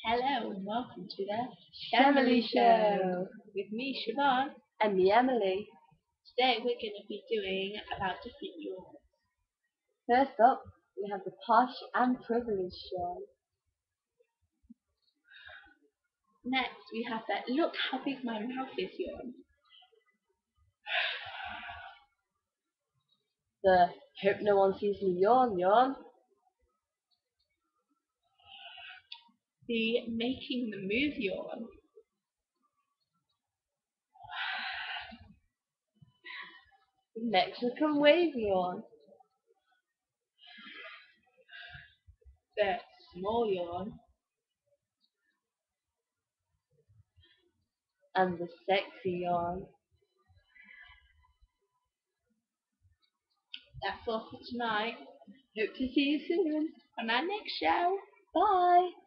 Hello and welcome to the Chemily Chemily show with me, Siobhan. and me, Emilyy. Today we're going to be doing about different yawns. First up, we have the posh and privileged show. Next we have that look how big my mouth is yawn. The hope no one sees me yawn. The making the move yawn. The Mexican wave yawn. The small yawn. And the sexy yawn. That's all for tonight. Hope to see you soon. On our next show. Bye.